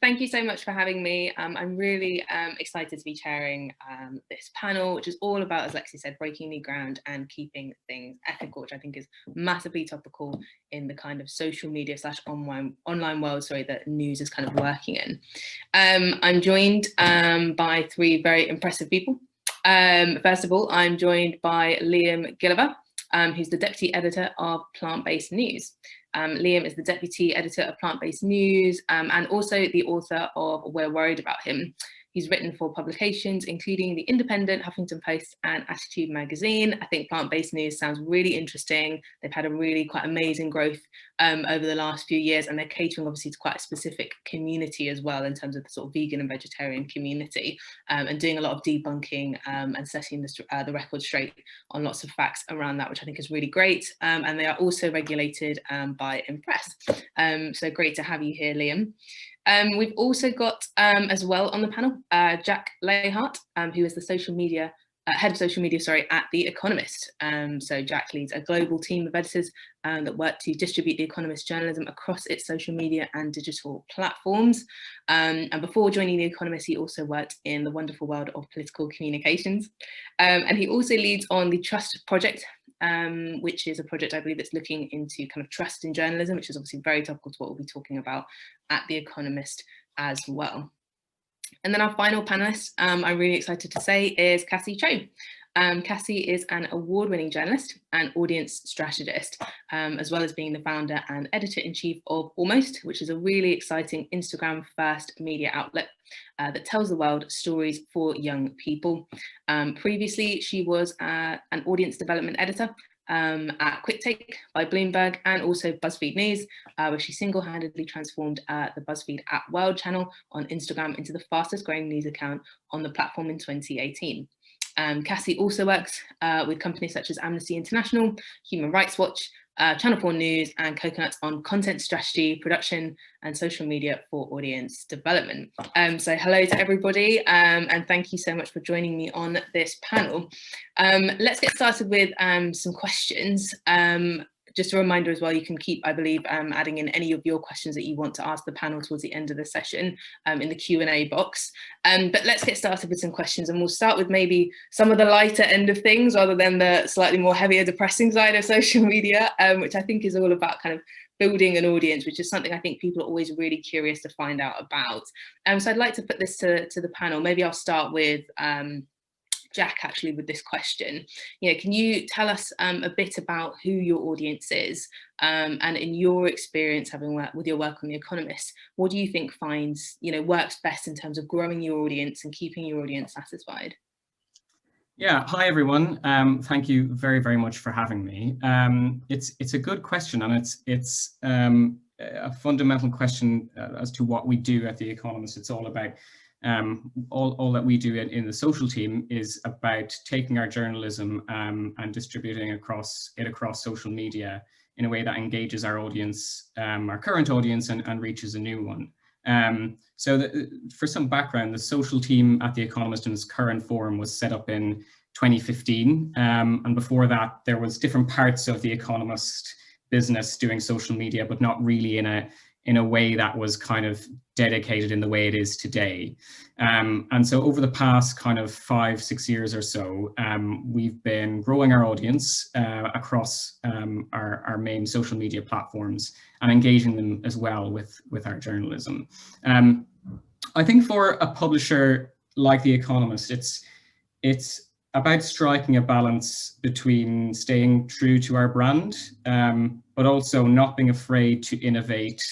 Thank you so much for having me. I'm really excited to be chairing this panel, which is all about, as Lexi said, breaking new ground and keeping things ethical, which I think is massively topical in the kind of social media / online world, that news is kind of working in. I'm joined by three very impressive people. First of all, I'm joined by Liam Gilliver, who's the Deputy Editor of Plant-Based News. Liam is the Deputy Editor of Plant-Based News and also the author of We're Worried About Him. He's written for publications including The Independent, Huffington Post and Attitude Magazine. I think Plant-Based News sounds really interesting. They've had a really quite amazing growth over the last few years, and they're catering obviously to quite a specific community as well in terms of the sort of vegan and vegetarian community, and doing a lot of debunking and setting the record straight on lots of facts around that, which I think is really great. And they are also regulated by Impress. So great to have you here, Liam. We've also got as well on the panel Jack Lahart, who is the head of social media at The Economist. So Jack leads a global team of editors that work to distribute The Economist journalism across its social media and digital platforms. And before joining The Economist, he also worked in the wonderful world of political communications. And he also leads on the Trust Project, which is a project I believe that's looking into kind of trust in journalism, which is obviously very topical to what we'll be talking about at The Economist as well. And then our final panelist, I'm really excited to say, is Kassy Cho. Kassy is an award-winning journalist and audience strategist, as well as being the founder and editor-in-chief of Almost, which is a really exciting Instagram-first media outlet that tells the world stories for young people. Previously, she was an audience development editor at Quick Take by Bloomberg and also BuzzFeed News, where she single-handedly transformed the BuzzFeed At World channel on Instagram into the fastest growing news account on the platform in 2018. Kassy also works with companies such as Amnesty International, Human Rights Watch, Channel 4 News and Coconuts on content strategy, production and social media for audience development. So hello to everybody and thank you so much for joining me on this panel. Let's get started with some questions. Just a reminder as well, you can keep, I believe, adding in any of your questions that you want to ask the panel towards the end of the session in the Q&A box. But let's get started with some questions, and we'll start with maybe some of the lighter end of things rather than the slightly more heavier, depressing side of social media, which I think is all about kind of building an audience, which is something I think people are always really curious to find out about. So I'd like to put this to the panel. Maybe I'll start with Jack, actually, with this question. Can you tell us a bit about who your audience is, and in your experience, having worked with your work on The Economist, what do you think works best in terms of growing your audience and keeping your audience satisfied? Yeah, hi everyone. Thank you very, very much for having me. It's a good question, and it's a fundamental question as to what we do at The Economist. It's all about all that we do in the social team is about taking our journalism and distributing across social media in a way that engages our audience, our current audience, and reaches a new one. For some background, the social team at The Economist in its current form was set up in 2015, and before that there was different parts of The Economist business doing social media, but not really in a way that was kind of dedicated in the way it is today. And so over the past kind of 5-6 years or so, we've been growing our audience across our main social media platforms and engaging them as well with our journalism. I think for a publisher like The Economist, it's about striking a balance between staying true to our brand, but also not being afraid to innovate,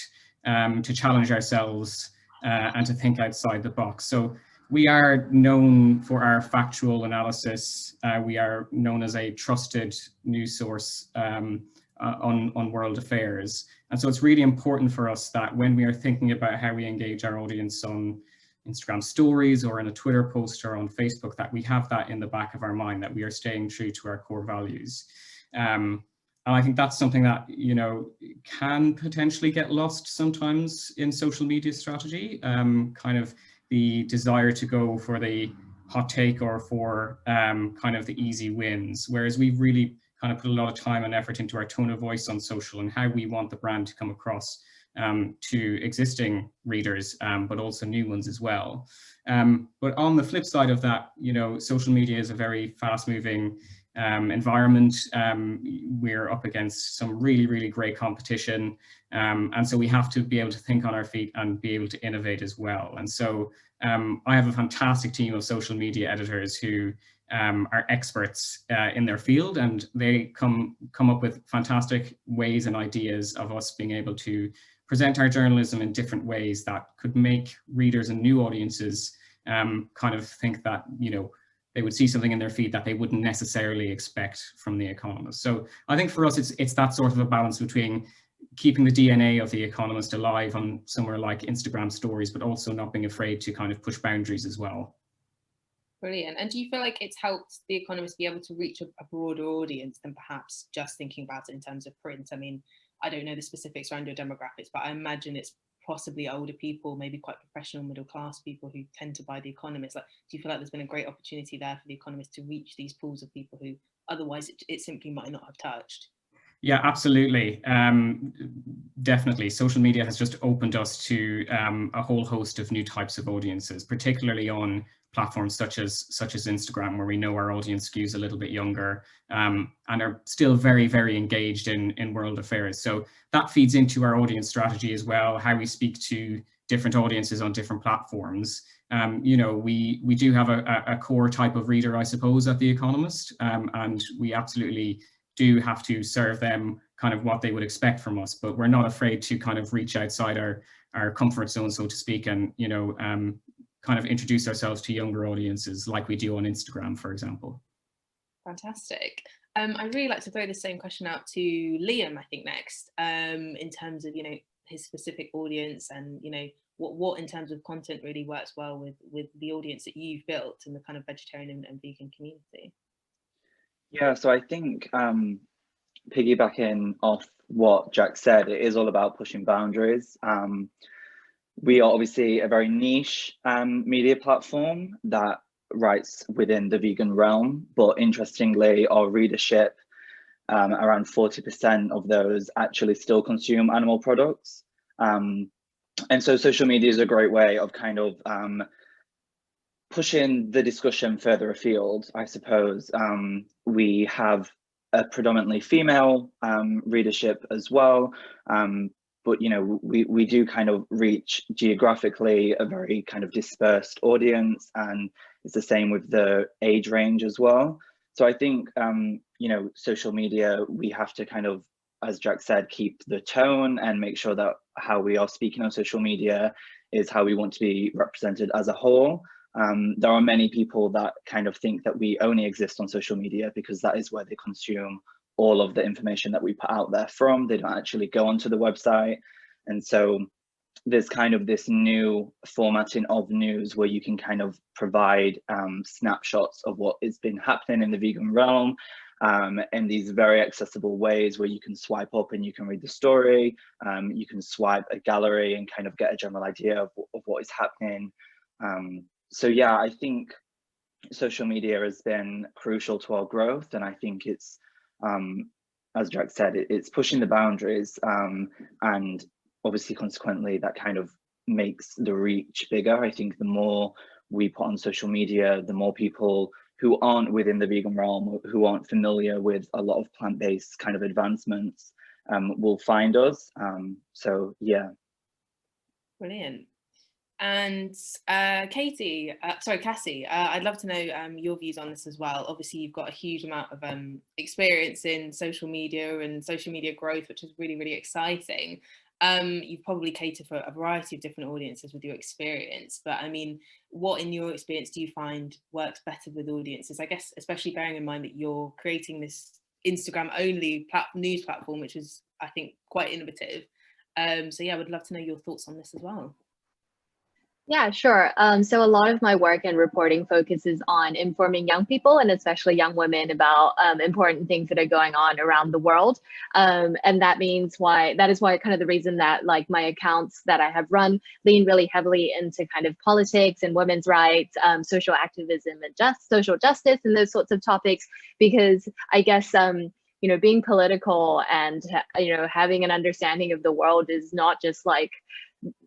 to challenge ourselves and to think outside the box. So we are known for our factual analysis. We are known as a trusted news source on world affairs. And so it's really important for us that when we are thinking about how we engage our audience on Instagram stories or in a Twitter post or on Facebook, that we have that in the back of our mind, that we are staying true to our core values. And I think that's something that, can potentially get lost sometimes in social media strategy, kind of the desire to go for the hot take or for kind of the easy wins, whereas we've really kind of put a lot of time and effort into our tone of voice on social and how we want the brand to come across to existing readers, but also new ones as well. But on the flip side of that, you know, social media is a very fast-moving environment. We're up against some really, really great competition. And so we have to be able to think on our feet and be able to innovate as well. And so I have a fantastic team of social media editors who are experts in their field, and they come up with fantastic ways and ideas of us being able to present our journalism in different ways that could make readers and new audiences kind of think that, you know, they would see something in their feed that they wouldn't necessarily expect from The Economist. So I think for us, it's that sort of a balance between keeping the DNA of The Economist alive on somewhere like Instagram stories, but also not being afraid to kind of push boundaries as well. Brilliant. And do you feel like it's helped The Economist be able to reach a broader audience than perhaps just thinking about it in terms of print? I mean, I don't know the specifics around your demographics, but I imagine it's possibly older people, maybe quite professional middle class people who tend to buy The Economist. Like, do you feel like there's been a great opportunity there for The Economist to reach these pools of people who otherwise it simply might not have touched? Yeah, absolutely. Definitely. Social media has just opened us to a whole host of new types of audiences, particularly on platforms such as Instagram, where we know our audience skews a little bit younger and are still very, very engaged in world affairs. So that feeds into our audience strategy as well, how we speak to different audiences on different platforms. You know, we do have a core type of reader, I suppose, at The Economist, and we absolutely do have to serve them kind of what they would expect from us, but we're not afraid to kind of reach outside our comfort zone, so to speak, and, you know, kind of introduce ourselves to younger audiences like we do on Instagram, for example. Fantastic. I'd really like to throw the same question out to Liam, I think, next, in terms of, you know, his specific audience and, you know, what in terms of content really works well with the audience that you've built in the kind of vegetarian and vegan community. Yeah, so I think piggybacking off what Jack said, it is all about pushing boundaries. We are obviously a very niche media platform that writes within the vegan realm, but interestingly, our readership, around 40% of those actually still consume animal products. And so social media is a great way of kind of pushing the discussion further afield, I suppose. We have a predominantly female readership as well, but you know, we do kind of reach geographically a very kind of dispersed audience, and it's the same with the age range as well. So I think you know, social media, we have to kind of, as Jack said, keep the tone and make sure that how we are speaking on social media is how we want to be represented as a whole. There are many people that kind of think that we only exist on social media because that is where they consume all of the information that we put out there from. They don't actually go onto the website. And so there's kind of this new formatting of news where you can kind of provide snapshots of what has been happening in the vegan realm in these very accessible ways where you can swipe up and you can read the story. You can swipe a gallery and kind of get a general idea of what is happening. So yeah, I think social media has been crucial to our growth, and I think it's, as Jack said, it's pushing the boundaries, and obviously consequently that kind of makes the reach bigger. I think the more we put on social media, the more people who aren't within the vegan realm, who aren't familiar with a lot of plant-based kind of advancements, will find us. So yeah. Brilliant. And Kassy, I'd love to know your views on this as well. Obviously, you've got a huge amount of experience in social media and social media growth, which is really, really exciting. You've probably catered for a variety of different audiences with your experience, but I mean, what in your experience do you find works better with audiences? I guess, especially bearing in mind that you're creating this Instagram only news platform, which is, I think, quite innovative. So yeah, I would love to know your thoughts on this as well. Yeah, sure. So a lot of my work and reporting focuses on informing young people and especially young women about important things that are going on around the world. And that is why kind of the reason that like my accounts that I have run lean really heavily into kind of politics and women's rights, social activism and social justice and those sorts of topics, because I guess you know, being political and, you know, having an understanding of the world is not just like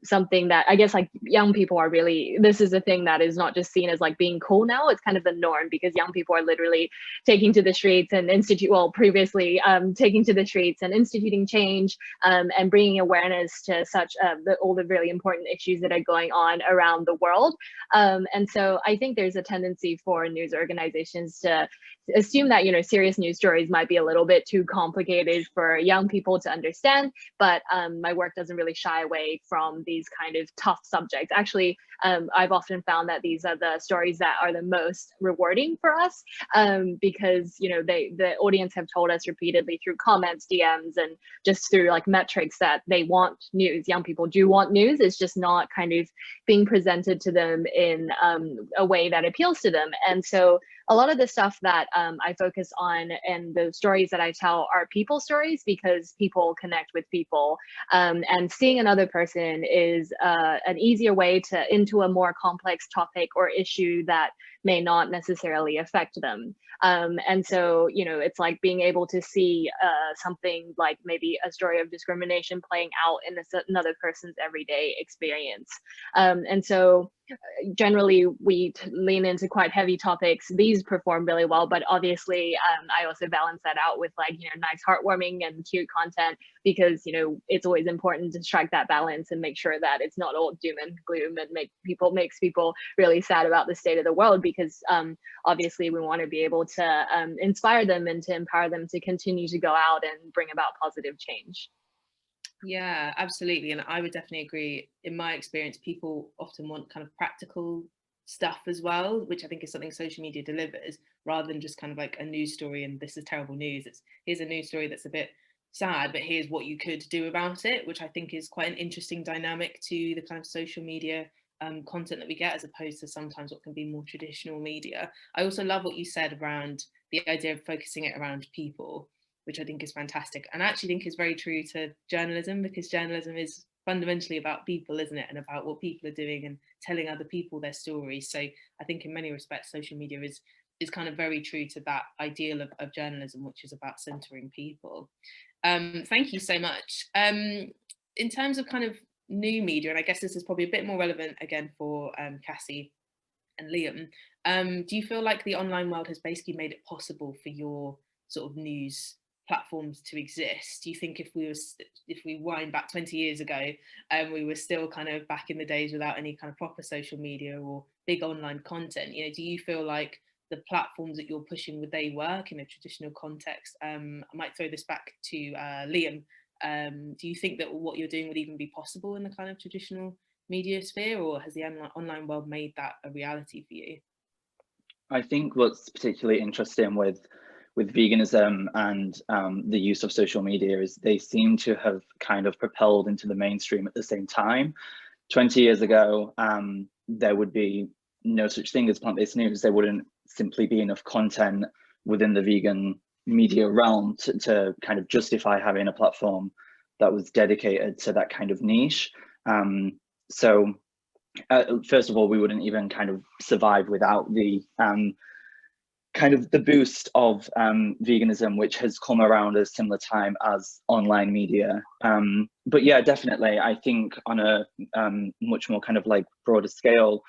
something that I guess like young people are really, this is a thing that is not just seen as like being cool now. It's kind of the norm because young people are literally taking to the streets and previously taking to the streets and instituting change and bringing awareness to such all the really important issues that are going on around the world. And so I think there's a tendency for news organizations to assume that, you know, serious news stories might be a little bit too complicated for young people to understand, but my work doesn't really shy away from these kind of tough subjects. Actually, I've often found that these are the stories that are the most rewarding for us because, you know, the audience have told us repeatedly through comments, DMs, and just through like metrics that they want news. Young people do want news. It's just not kind of being presented to them in a way that appeals to them. And so a lot of the stuff that I focus on and the stories that I tell are people stories because people connect with people. And seeing another person is an easier way to into a more complex topic or issue that may not necessarily affect them. And so, you know, it's like being able to see something like maybe a story of discrimination playing out in another person's everyday experience. And so generally we lean into quite heavy topics. These perform really well, but obviously I also balance that out with like, you know, nice, heartwarming and cute content because, you know, it's always important to strike that balance and make sure that it's not all doom and gloom and makes people really sad about the state of the world because obviously we want to be able to inspire them and to empower them to continue to go out and bring about positive change. Yeah, absolutely. And I would definitely agree. In my experience, people often want kind of practical stuff as well, which I think is something social media delivers rather than just kind of like a news story and this is terrible news. It's here's a news story that's a bit sad, but here's what you could do about it, which I think is quite an interesting dynamic to the kind of social media content that we get as opposed to sometimes what can be more traditional media. I also love what you said around the idea of focusing it around people, which I think is fantastic. And I actually think is very true to journalism because journalism is fundamentally about people, isn't it? And about what people are doing and telling other people their stories. So I think in many respects, social media is kind of very true to that ideal of journalism, which is about centering people. Thank you so much. In terms of kind of new media, and I guess this is probably a bit more relevant again for Kassy and Liam, do you feel like the online world has basically made it possible for your sort of news platforms to exist? Do you think if we wind back 20 years ago and we were still kind of back in the days without any kind of proper social media or big online content, you know, do you feel like the platforms that you're pushing, would they work in a traditional context? I might throw this back to Liam. Do you think that what you're doing would even be possible in the kind of traditional media sphere, or has the online world made that a reality for you? I think what's particularly interesting with veganism and the use of social media is they seem to have kind of propelled into the mainstream at the same time. 20 years ago, there would be no such thing as plant-based news. There wouldn't simply be enough content within the vegan media realm to kind of justify having a platform that was dedicated to that kind of niche. So first of all, we wouldn't even kind of survive without the kind of the boost of veganism, which has come around at a similar time as online media. But yeah, definitely, I think on a much more kind of like broader scale,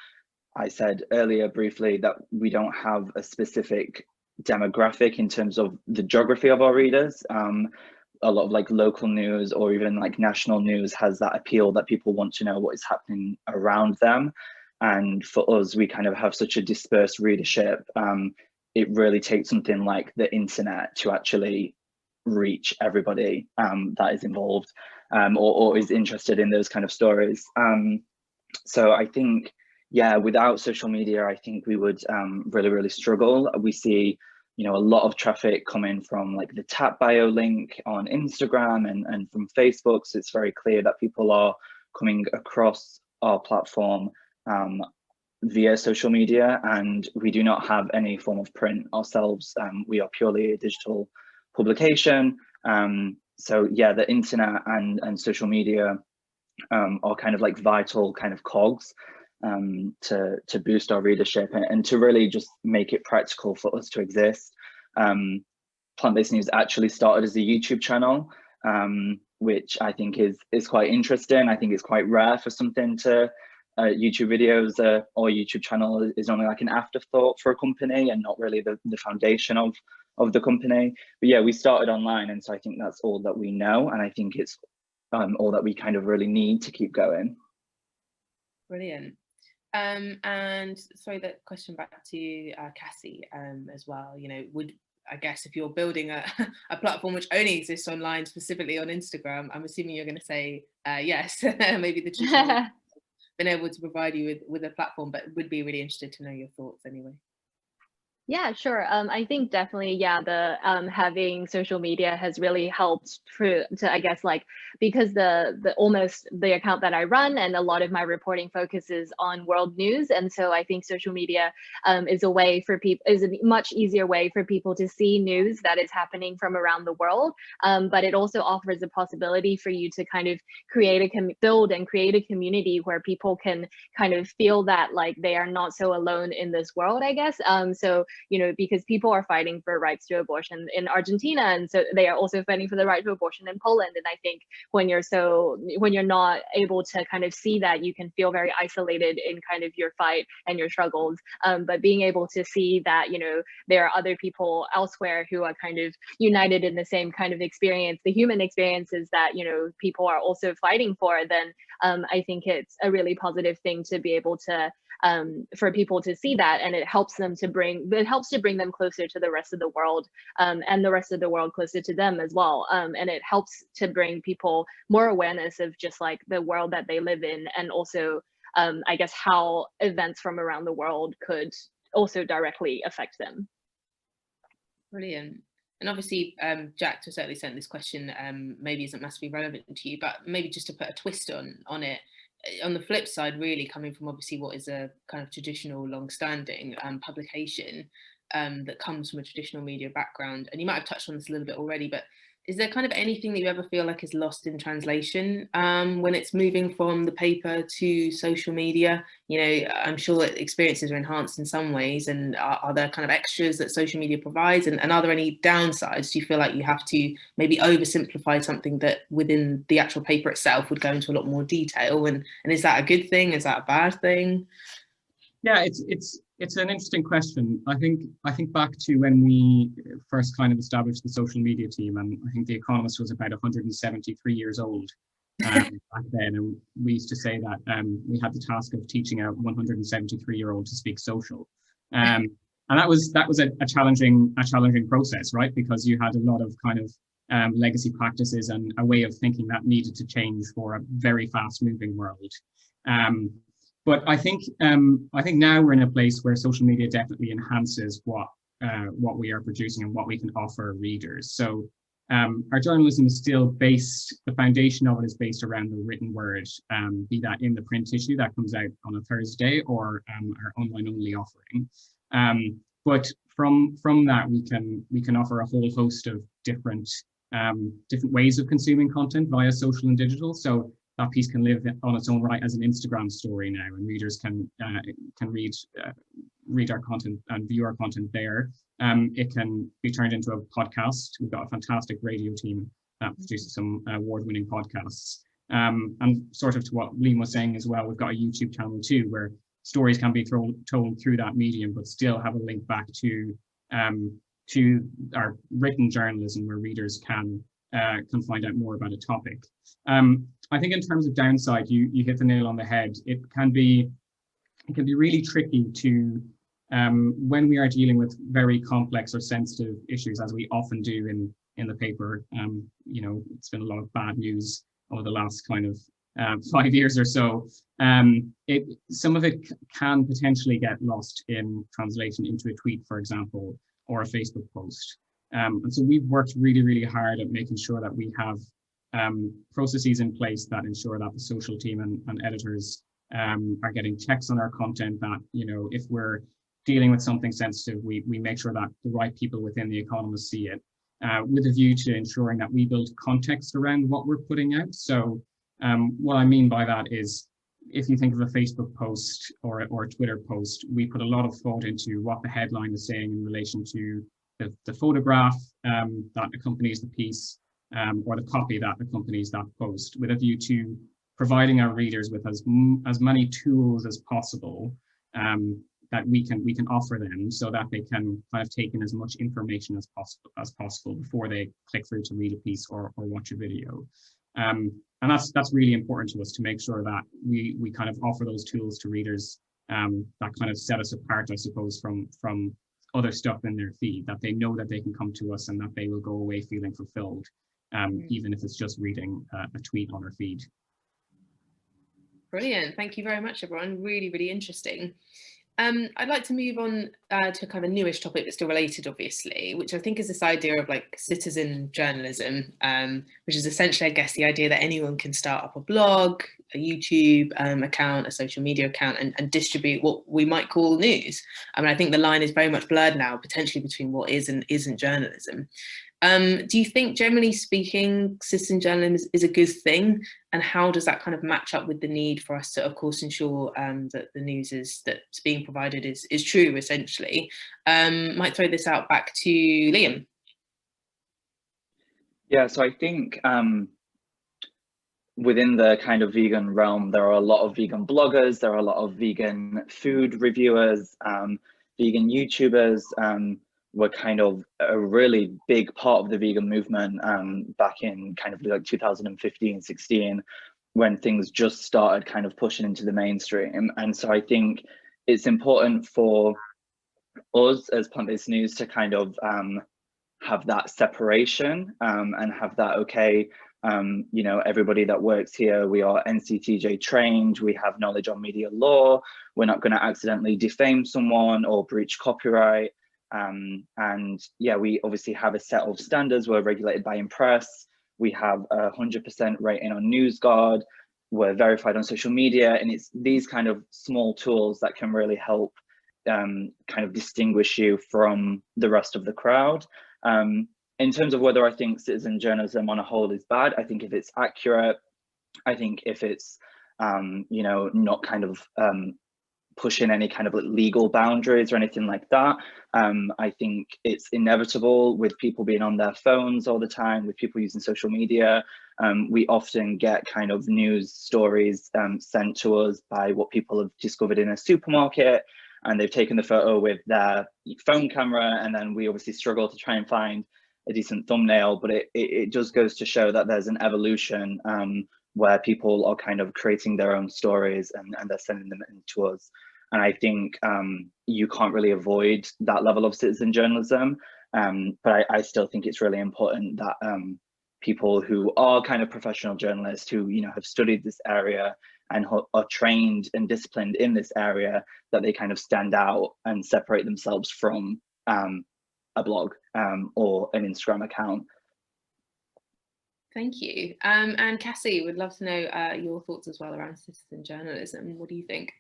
I said earlier briefly that we don't have a specific demographic in terms of the geography of our readers. A lot of like local news or even like national news has that appeal that people want to know what is happening around them. And for us, we kind of have such a dispersed readership. It really takes something like the internet to actually reach everybody that is involved or is interested in those kind of stories. So I think, yeah, without social media, I think we would really, really struggle. We see, you know, a lot of traffic coming from like the tap bio link on Instagram and from Facebook. So it's very clear that people are coming across our platform via social media, and we do not have any form of print ourselves. We are purely a digital publication. So yeah, the internet and social media are kind of like vital kind of cogs to boost our readership and to really just make it practical for us to exist. plant-based news actually started as a YouTube channel, which I think is quite interesting. I think it's quite rare for something to YouTube videos or YouTube channel is only like an afterthought for a company and not really the foundation of the company. But yeah, we started online, and so I think that's all that we know, and I think it's all that we kind of really need to keep going. Brilliant. And sorry, that question back to you, Kassy, as well. You know, I guess if you're building a platform which only exists online, specifically on Instagram, I'm assuming you're going to say yes. Maybe the traditional been able to provide you with a platform, but would be really interested to know your thoughts anyway. Yeah, sure. I think definitely, yeah, the having social media has really helped to I guess, like, because the account that I run and a lot of my reporting focuses on world news, and so I think social media is a much easier way for people to see news that is happening from around the world. But it also offers a possibility for you to kind of build and create a community where people can kind of feel that like they are not so alone in this world, I guess. So, you know, because people are fighting for rights to abortion in Argentina, and so they are also fighting for the right to abortion in Poland. And I think when you're not able to kind of see that, you can feel very isolated in kind of your fight and your struggles. But being able to see that, you know, there are other people elsewhere who are kind of united in the same kind of experience, the human experiences that, you know, people are also fighting for, then I think it's a really positive thing to be able to for people to see that, and it helps to bring them closer to the rest of the world, and the rest of the world closer to them as well. And it helps to bring people more awareness of just like the world that they live in, and also I guess how events from around the world could also directly affect them. Brilliant. And obviously, Jack, to a certain extent, this question maybe isn't massively relevant to you, but maybe just to put a twist on it. On the flip side, really coming from obviously what is a kind of traditional, long-standing publication that comes from a traditional media background, and you might have touched on this a little bit already, but is there kind of anything that you ever feel like is lost in translation when it's moving from the paper to social media? You know, I'm sure experiences are enhanced in some ways, and are there kind of extras that social media provides, and are there any downsides? Do you feel like you have to maybe oversimplify something that within the actual paper itself would go into a lot more detail, and is that a good thing? Is that a bad thing? Yeah, it's an interesting question. I think back to when we first kind of established the social media team, and I think the Economist was about 173 years old back then, and we used to say that we had the task of teaching a 173-year-old to speak social, and that was a challenging process, right? Because you had a lot of kind of legacy practices and a way of thinking that needed to change for a very fast-moving world. But I think now we're in a place where social media definitely enhances what we are producing and what we can offer readers. So our journalism is still based, the foundation of it is based around the written word, be that in the print issue that comes out on a Thursday, or our online only offering. But from that we can offer a whole host of different ways of consuming content via social and digital. So that piece can live on its own right as an Instagram story now, and readers can read our content and view our content there. It can be turned into a podcast. We've got a fantastic radio team that produces some award-winning podcasts. And sort of to what Liam was saying as well, we've got a YouTube channel too, where stories can be told through that medium, but still have a link back to our written journalism, where readers can find out more about a topic. I think in terms of downside, you hit the nail on the head. It can be really tricky to when we are dealing with very complex or sensitive issues, as we often do in the paper. You know, it's been a lot of bad news over the last kind of 5 years or so. Some of it can potentially get lost in translation into a tweet, for example, or a Facebook post. And so we've worked really, really hard at making sure that we have processes in place that ensure that the social team and editors are getting checks on our content, that, you know, if we're dealing with something sensitive, we make sure that the right people within the Economist see it, with a view to ensuring that we build context around what we're putting out. So what I mean by that is, if you think of a Facebook post or a Twitter post, we put a lot of thought into what the headline is saying in relation to the photograph that accompanies the piece, or the copy that accompanies that post, with a view to providing our readers with as many tools as possible that we can offer them, so that they can kind of take in as much information as possible before they click through to read a piece or watch a video. And that's really important to us, to make sure that we kind of offer those tools to readers that kind of set us apart, I suppose, from other stuff in their feed, that they know that they can come to us and that they will go away feeling fulfilled, even if it's just reading a tweet on our feed. Brilliant. Thank you very much, everyone. Really, really interesting. I'd like to move on to kind of a newish topic but still related, obviously, which I think is this idea of like citizen journalism, which is essentially, I guess, the idea that anyone can start up a blog, a YouTube account, a social media account, and distribute what we might call news. I mean, I think the line is very much blurred now, potentially, between what is and isn't journalism. Do you think, generally speaking, citizen journalism is a good thing? And how does that kind of match up with the need for us to, of course, ensure that the news that's being provided is true, essentially? Might throw this out back to Liam. Yeah, so I think within the kind of vegan realm, there are a lot of vegan bloggers, there are a lot of vegan food reviewers, vegan YouTubers. Were kind of a really big part of the vegan movement back in kind of like 2015, 16, when things just started kind of pushing into the mainstream. And so I think it's important for us as plant-based news to kind of have that separation and have that, okay, you know, everybody that works here, we are NCTJ trained, we have knowledge on media law, we're not going to accidentally defame someone or breach copyright. And yeah, we obviously have a set of standards. We're regulated by Impress. We have 100% rating on NewsGuard. We're verified on social media, and it's these kind of small tools that can really help kind of distinguish you from the rest of the crowd. In terms of whether I think citizen journalism on a whole is bad, I think if it's accurate, I think if it's you know, not kind of pushing any kind of legal boundaries or anything like that. I think it's inevitable with people being on their phones all the time, with people using social media. We often get kind of news stories sent to us by what people have discovered in a supermarket, and they've taken the photo with their phone camera, and then we obviously struggle to try and find a decent thumbnail, but it just goes to show that there's an evolution where people are kind of creating their own stories and they're sending them in to us. And I think you can't really avoid that level of citizen journalism, but I still think it's really important that people who are kind of professional journalists, who, you know, have studied this area and are trained and disciplined in this area, that they kind of stand out and separate themselves from a blog or an Instagram account. Thank you. And Kassy, would love to know your thoughts as well around citizen journalism. What do you think?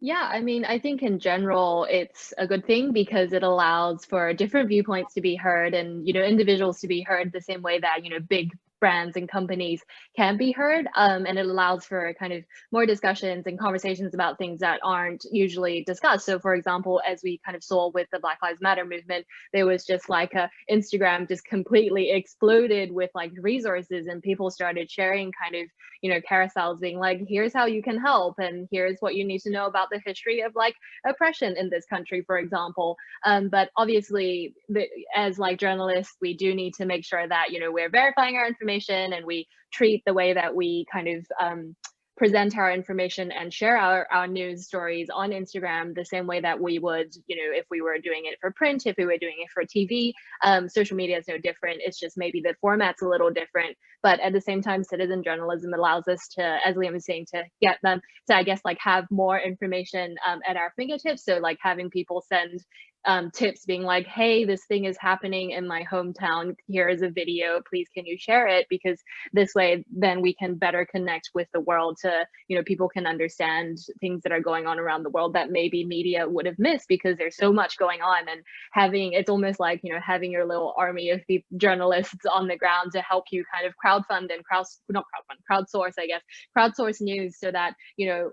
Yeah, I mean, I think in general, it's a good thing because it allows for different viewpoints to be heard and, you know, individuals to be heard the same way that, you know, big brands and companies can be heard, and it allows for kind of more discussions and conversations about things that aren't usually discussed. So for example, as we kind of saw with the Black Lives Matter movement, there was just like Instagram just completely exploded with like resources, and people started sharing kind of, you know, carousels being like, here's how you can help, and here's what you need to know about the history of like oppression in this country, for example. But obviously, as like journalists, we do need to make sure that, you know, we're verifying our information and we treat the way that we kind of present our information and share our news stories on Instagram the same way that we would, you know, if we were doing it for print, if we were doing it for TV. Social media is no different. It's just maybe the format's a little different. But at the same time, citizen journalism allows us to, as Liam was saying, to get them to, I guess, like have more information at our fingertips. So like having people send tips being like, hey, this thing is happening in my hometown, here is a video, please can you share it? Because this way then we can better connect with the world, to, you know, people can understand things that are going on around the world that maybe media would have missed because there's so much going on. And having, it's almost like, you know, having your little army of journalists on the ground to help you kind of crowdsource, I guess, crowdsource news, so that, you know,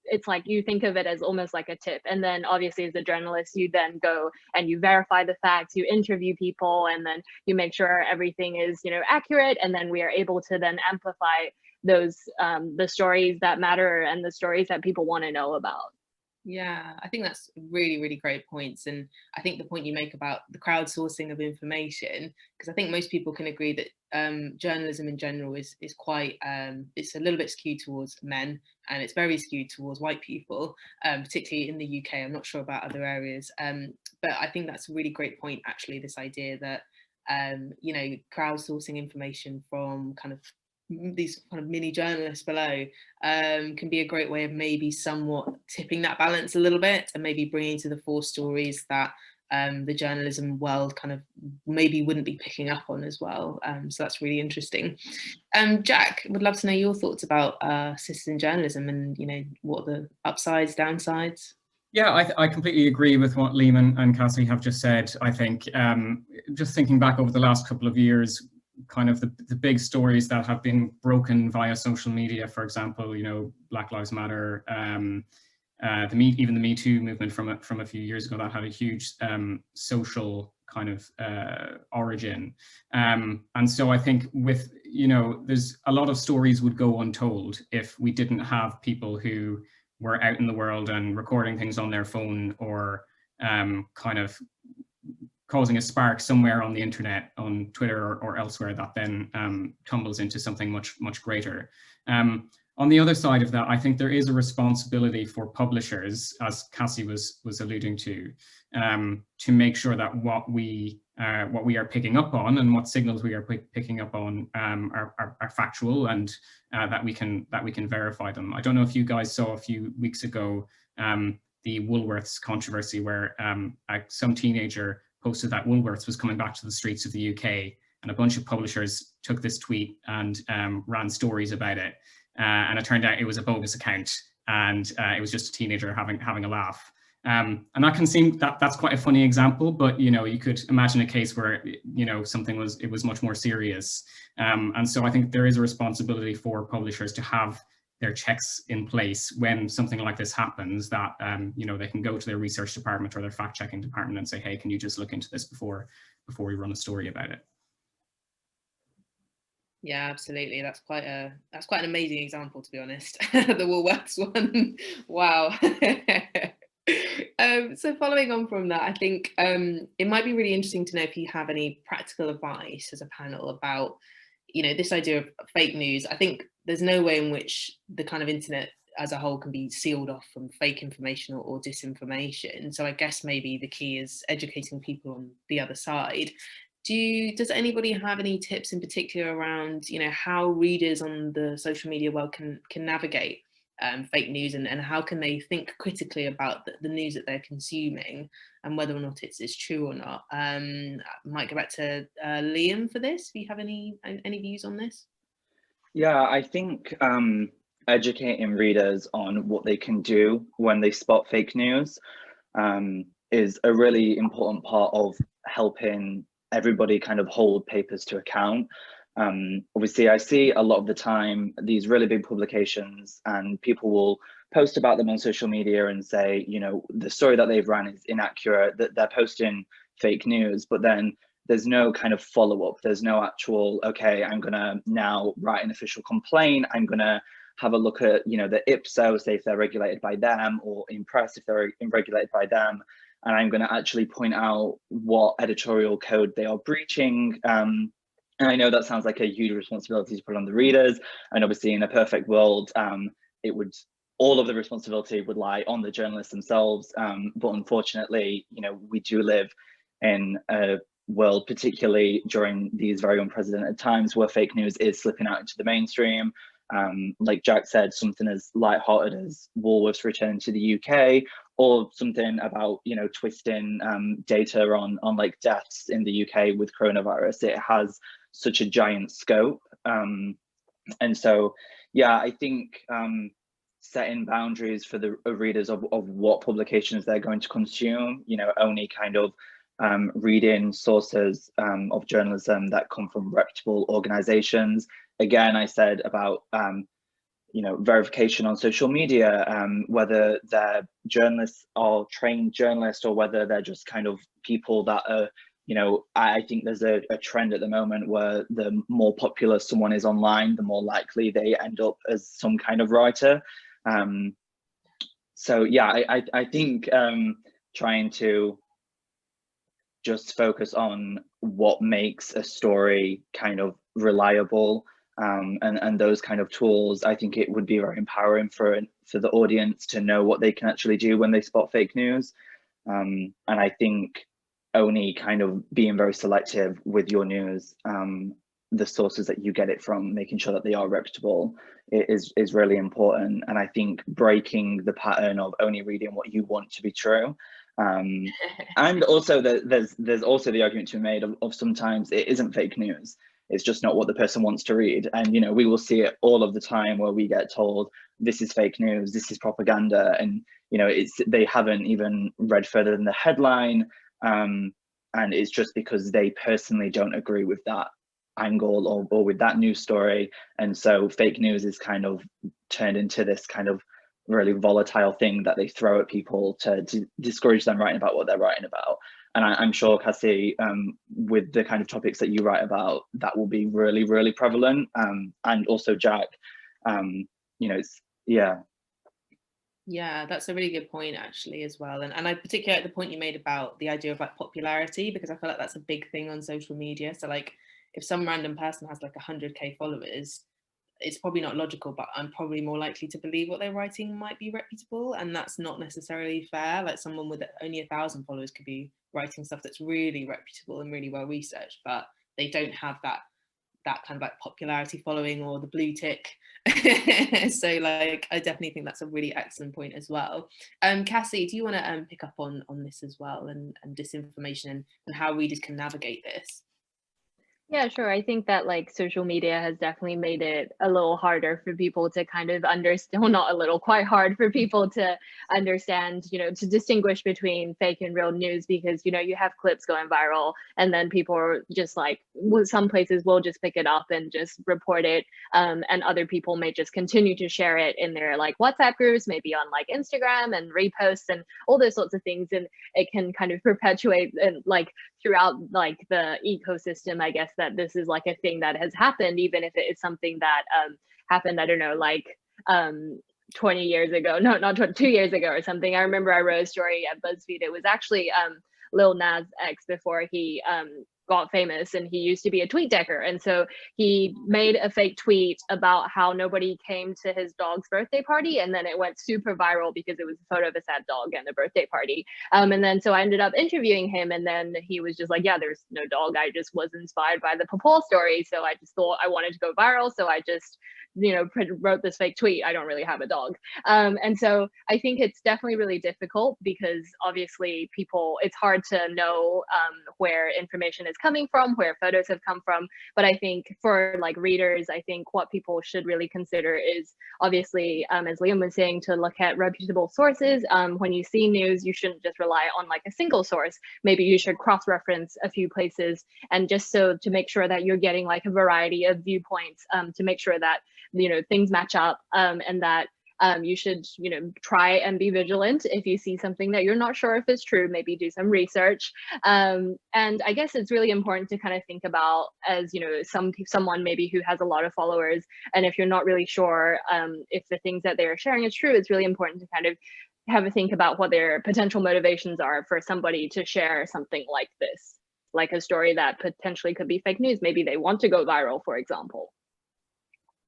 it's like you think of it as almost like a tip, and then obviously as a journalist you then go go and you verify the facts, you interview people, and then you make sure everything is, you know, accurate. And then we are able to then amplify those the stories that matter and the stories that people want to know about. Yeah, I think that's really, really great points. And I think the point you make about the crowdsourcing of information, because I think most people can agree that journalism in general is quite, it's a little bit skewed towards men, and it's very skewed towards white people, particularly in the UK. I'm not sure about other areas, but I think that's a really great point, actually, this idea that, you know, crowdsourcing information from kind of these kind of mini journalists below can be a great way of maybe somewhat tipping that balance a little bit, and maybe bringing to the fore stories that the journalism world kind of maybe wouldn't be picking up on as well. So that's really interesting. Jack, would love to know your thoughts about citizen journalism, and, you know, what are the upsides, downsides? Yeah, I completely agree with what Liam and Kassy have just said. I think just thinking back over the last couple of years, kind of the big stories that have been broken via social media, for example, you know, Black Lives Matter, even the Me Too movement from a few years ago, that had a huge social kind of origin. And so I think with, you know, there's a lot of stories would go untold if we didn't have people who were out in the world and recording things on their phone, or kind of causing a spark somewhere on the internet, on Twitter or elsewhere, that then tumbles into something much greater. On the other side of that, I think there is a responsibility for publishers, as Kassy was alluding to make sure that what we are picking up on and what signals we are picking up on are factual, and that we can verify them. I don't know if you guys saw a few weeks ago the Woolworths controversy, where some teenager posted that Woolworths was coming back to the streets of the UK, and a bunch of publishers took this tweet and ran stories about it. And it turned out it was a bogus account, and it was just a teenager having a laugh. And that can seem that's quite a funny example, but, you know, you could imagine a case where, you know, it was much more serious. And so I think there is a responsibility for publishers to have their checks in place when something like this happens, that you know, they can go to their research department or their fact-checking department and say, hey, can you just look into this before we run a story about it? Yeah, absolutely. That's quite an amazing example, to be honest. The Woolworths one. Wow. So following on from that, I think it might be really interesting to know if you have any practical advice as a panel about, you know, this idea of fake news. I think there's no way in which the kind of internet as a whole can be sealed off from fake information or disinformation. So I guess maybe the key is educating people on the other side. Does anybody have any tips in particular around, you know, how readers on the social media world can navigate fake news, and how can they think critically about the news that they're consuming, and whether or not it's true or not? I might go back to Liam for this. Do you have any views on this? Yeah, I think educating readers on what they can do when they spot fake news is a really important part of helping everybody kind of hold papers to account. Obviously, I see a lot of the time these really big publications, and people will post about them on social media and say, you know, the story that they've ran is inaccurate, that they're posting fake news, but then there's no kind of follow-up. There's no actual, okay, I'm gonna now write an official complaint. I'm gonna have a look at, you know, the Ipsos, if they're regulated by them, or Impress if they're regulated by them. And I'm gonna actually point out what editorial code they are breaching. And I know that sounds like a huge responsibility to put on the readers. And obviously in a perfect world, all of the responsibility would lie on the journalists themselves. But unfortunately, you know, we do live in a world, particularly during these very unprecedented times, where fake news is slipping out into the mainstream. Like Jack said, something as lighthearted as Woolworths returning to the UK, or something about, you know, twisting data on like deaths in the UK with coronavirus. It has such a giant scope. And so, yeah, I think setting boundaries for the readers of what publications they're going to consume, you know, only kind of reading sources of journalism that come from reputable organizations. Again, I said about verification on social media, whether they're journalists or trained journalists, or whether they're just kind of people that are, I think there's a trend at the moment where the more popular someone is online, the more likely they end up as some kind of writer. So yeah, I think trying to just focus on what makes a story kind of reliable, and those kind of tools, I think it would be very empowering for the audience to know what they can actually do when they spot fake news. And I think only kind of being very selective with your news, the sources that you get it from, making sure that they are reputable, is really important. And I think breaking the pattern of only reading what you want to be true. And also there's also the argument to be made of sometimes it isn't fake news. It's just not what the person wants to read. And, we will see it all of the time where we get told this is fake news, this is propaganda. And, they haven't even read further than the headline. And it's just because they personally don't agree with that angle or with that news story. And so fake news is kind of turned into this kind of really volatile thing that they throw at people to discourage them writing about what they're writing about. And I'm sure, Kassy, with the kind of topics that you write about, that will be really, really prevalent. And also Jack, Yeah, that's a really good point actually as well. And I particularly like the point you made about the idea of like popularity, because I feel like that's a big thing on social media. So like if some random person has like 100k followers, it's probably not logical, but I'm probably more likely to believe what they're writing might be reputable, and that's not necessarily fair. Like someone with only 1,000 followers could be writing stuff that's really reputable and really well researched, but they don't have that kind of like popularity following or the blue tick. So like I definitely think that's a really excellent point as well. Kassy, do you want to pick up on this as well, and disinformation and how readers can navigate this? Yeah, sure. I think that like social media has definitely made it a little harder for people to kind of understand, well, not a little, quite hard for people to understand, to distinguish between fake and real news, because, you have clips going viral and then people are just like, some places will just pick it up and just report it. And other people may just continue to share it in their like WhatsApp groups, maybe on like Instagram, and reposts and all those sorts of things. And it can kind of perpetuate and like throughout like the ecosystem, I guess, that this is like a thing that has happened, even if it is something that happened, I don't know, like 20 years ago, no, not 2 years ago or something. I remember I wrote a story at BuzzFeed. It was actually Lil Nas X before he got famous, and he used to be a tweet decker, and so he made a fake tweet about how nobody came to his dog's birthday party, and then it went super viral because it was a photo of a sad dog and a birthday party. And then so I ended up interviewing him, and then he was just like, yeah, there's no dog, I just was inspired by the Popol story, so I just thought I wanted to go viral, so I just wrote this fake tweet. I don't really have a dog. And so I think it's definitely really difficult, because obviously it's hard to know where information is coming from, where photos have come from. But I think for like readers, I think what people should really consider is obviously, as Liam was saying, to look at reputable sources. When you see news, you shouldn't just rely on like a single source. Maybe you should cross-reference a few places, and just so to make sure that you're getting like a variety of viewpoints, to make sure that things match up, and that you should try and be vigilant if you see something that you're not sure if it's true. Maybe do some research, and I guess it's really important to kind of think about, as someone maybe who has a lot of followers, and if you're not really sure if the things that they are sharing is true, it's really important to kind of have a think about what their potential motivations are for somebody to share something like this, like a story that potentially could be fake news. Maybe they want to go viral, for example.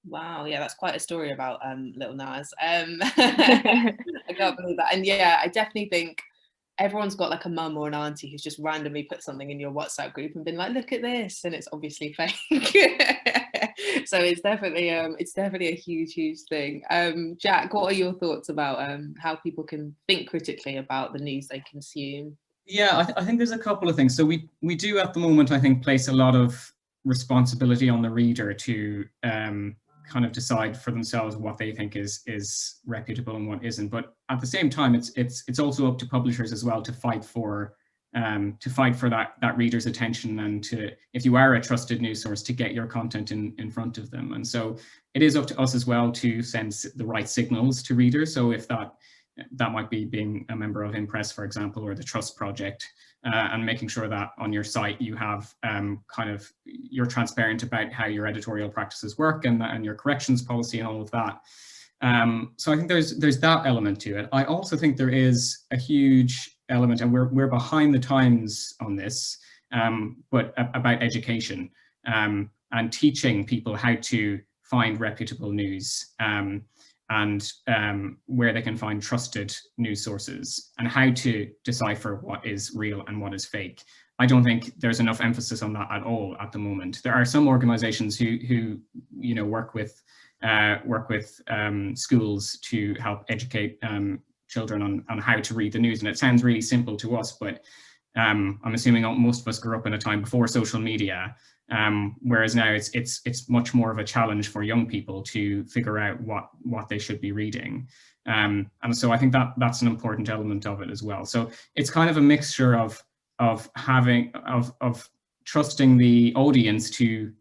Wow, yeah, that's quite a story about Lil Nas. I can't believe that. And yeah, I definitely think everyone's got like a mum or an auntie who's just randomly put something in your WhatsApp group and been like, look at this, and it's obviously fake. So it's definitely a huge thing. Jack, what are your thoughts about how people can think critically about the news they consume? Yeah, I think there's a couple of things. So we do at the moment, I think, place a lot of responsibility on the reader to kind of decide for themselves what they think is reputable and what isn't. But at the same time, it's also up to publishers as well to fight for to fight for that reader's attention, and to, if you are a trusted news source, to get your content in front of them. And so it is up to us as well to send the right signals to readers. So if that might be being a member of Impress, for example, or the Trust Project, and making sure that on your site you have you're transparent about how your editorial practices work, and your corrections policy and all of that. So I think there's that element to it. I also think there is a huge element, and we're behind the times on this, but about education, and teaching people how to find reputable news, and where they can find trusted news sources, and how to decipher what is real and what is fake. I don't think there's enough emphasis on that at all at the moment. There are some organizations who work with schools to help educate children on how to read the news, and it sounds really simple to us, but I'm assuming most of us grew up in a time before social media, whereas now it's much more of a challenge for young people to figure out what they should be reading, and so I think that's an important element of it as well. So it's kind of a mixture of trusting the audience to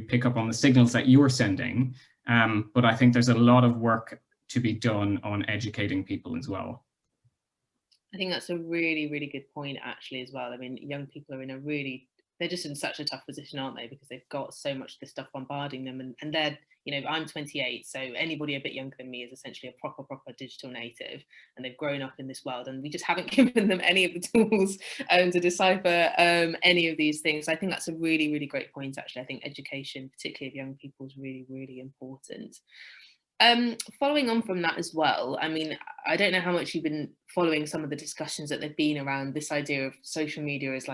pick up on the signals that you're sending, but I think there's a lot of work to be done on educating people as well. I think that's a really, really good point actually as well. I mean, young people are they're just in such a tough position, aren't they? Because they've got so much of this stuff bombarding them, and they're, I'm 28, so anybody a bit younger than me is essentially a proper digital native, and they've grown up in this world, and we just haven't given them any of the tools to decipher any of these things. So I think that's a really, really great point actually. I think education, particularly of young people, is really, really important. Following on from that as well, I mean, I don't know how much you've been following some of the discussions that there've been around this idea of social media as